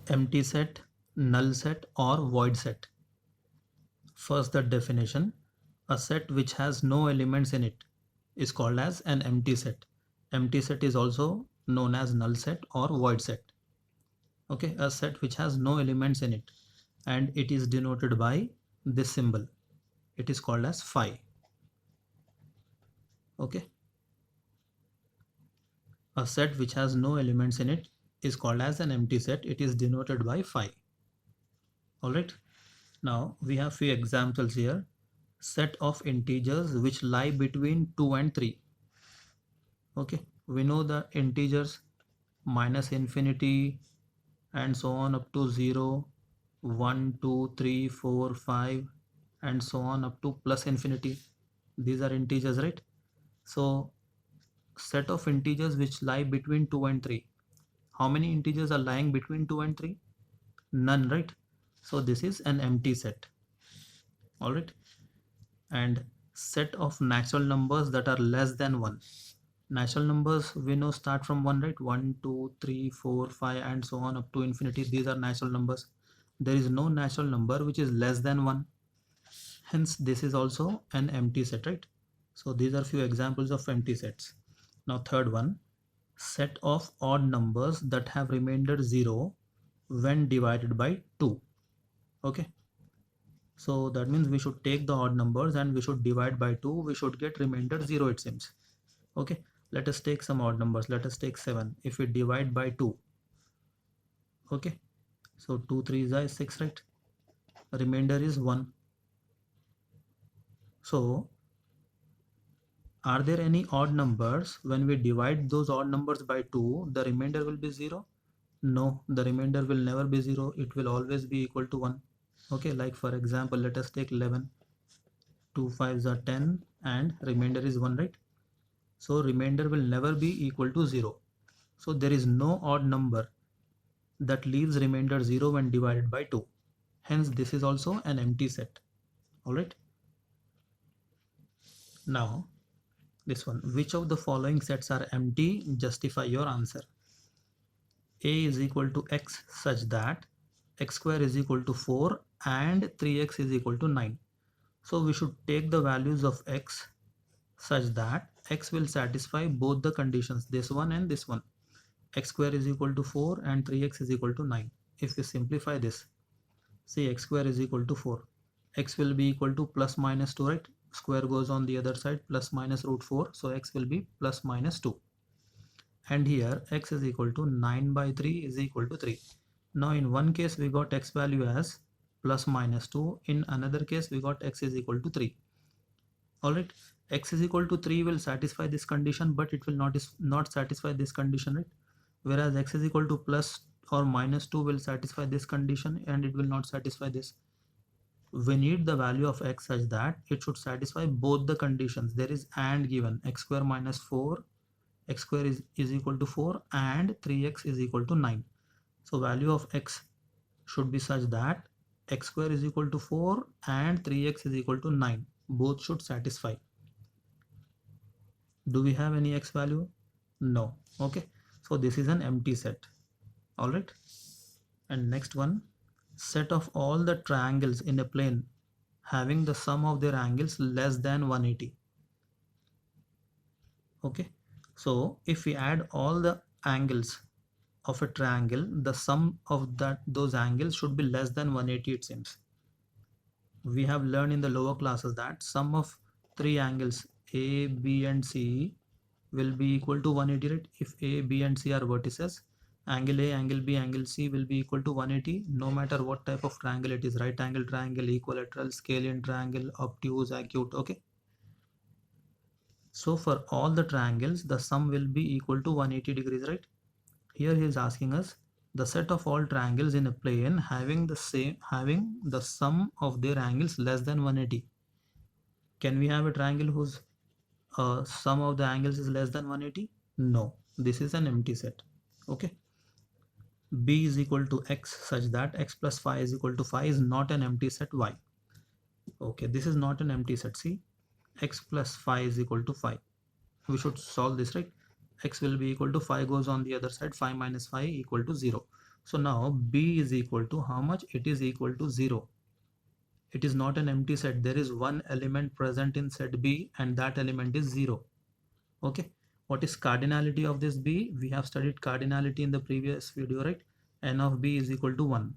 Empty set, null set or void set. First, the definition. A set which has no elements in it is called as an empty set. Empty set is also known as null set or void set. Okay, a set which has no elements in it, and it is denoted by this symbol. It is called as phi. Okay, a set which has no elements in it is called as an empty set. It is denoted by phi. Alright, now we have few examples here. Set of integers which lie between 2 and 3. Okay, we know the integers minus infinity and so on up to 0, 1, 2, 3, 4, 5 and so on up to plus infinity. These are integers, right? So set of integers which lie between 2 and 3. How many integers are lying between 2 and 3? None, right? So this is an empty set. Alright, and set of natural numbers that are less than 1. Natural numbers we know start from 1, right? 1, 2, 3, 4, 5 and so on up to infinity. These are natural numbers. There is no natural number which is less than 1. Hence this is also an empty set, right? So these are few examples of empty sets. Now third one, set of odd numbers that have remainder 0 when divided by 2. Okay, so that means we should take the odd numbers and we should divide by 2. We should get remainder 0, it seems. Okay, let us take some odd numbers. Let us take 7. If we divide by 2, okay, so 2 3s is 6, right? Remainder is 1. So are there any odd numbers when we divide those odd numbers by 2, the remainder will be 0? No, the remainder will never be 0. It will always be equal to 1. Okay, like for example, let us take 11. 2 5s are 10 and remainder is 1, right? So remainder will never be equal to 0. So there is no odd number that leaves remainder 0 when divided by 2. Hence this is also an empty set. Alright. Now this one, which of the following sets are empty? Justify your answer. A is equal to x such that x square is equal to 4 and 3x is equal to 9. So we should take the values of x such that x will satisfy both the conditions, this one and this one. X square is equal to 4 and 3x is equal to 9. If we simplify this, see x square is equal to 4. X will be equal to plus minus 2, right? Square goes on the other side, plus minus root 4. So x will be plus minus 2. And here x is equal to 9 by 3 is equal to 3. Now in one case we got x value as plus minus 2. In another case we got x is equal to 3. Alright, x is equal to 3 will satisfy this condition, but it will not satisfy this condition, right? Whereas x is equal to plus or minus 2 will satisfy this condition and it will not satisfy this. We need the value of x such that it should satisfy both the conditions. There is and given, x square minus 4, x square is equal to 4 and 3x is equal to 9. So value of x should be such that x square is equal to 4 and 3x is equal to 9. Both should satisfy. Do we have any x value? No. Okay, so this is an empty set. Alright, and next one, set of all the triangles in a plane having the sum of their angles less than 180. Okay, so if we add all the angles of a triangle, the sum of those angles should be less than 180, it seems. We have learned in the lower classes that sum of three angles A, B and C will be equal to 180, right? If A, B and C are vertices, angle A, angle B, angle C will be equal to 180 no matter what type of triangle it is. Right angle triangle, equilateral, scalene triangle, obtuse, acute. Okay, so for all the triangles the sum will be equal to 180 degrees, right? Here he is asking us the set of all triangles in a plane having the sum of their angles less than 180. Can we have a triangle whose sum of the angles is less than 180? No, this is an empty set. Okay, b is equal to x such that x plus phi is equal to phi is not an empty set. Why? Okay, this is not an empty set. See, x plus phi is equal to phi. We should solve this, right? X will be equal to phi goes on the other side, phi minus phi equal to 0. So now B is equal to how much? It is equal to 0. It is not an empty set. There is one element present in set B and that element is 0. Okay. What is cardinality of this B? We have studied cardinality in the previous video, right? N of B is equal to 1.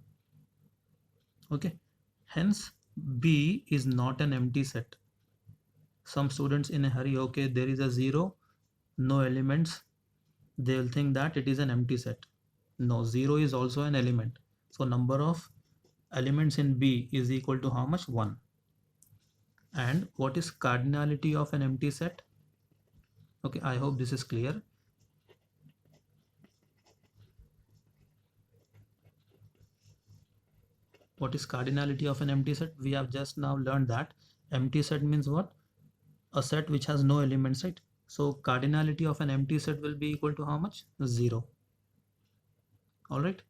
Okay. Hence, B is not an empty set. Some students in a hurry, okay, there is a 0, no elements. They will think that it is an empty set. No, 0 is also an element. So number of elements in B is equal to how much? 1. And what is cardinality of an empty set? Okay, I hope this is clear. What is cardinality of an empty set? We have just now learned that empty set means what? A set which has no elements, right? So cardinality of an empty set will be equal to how much? 0. All right.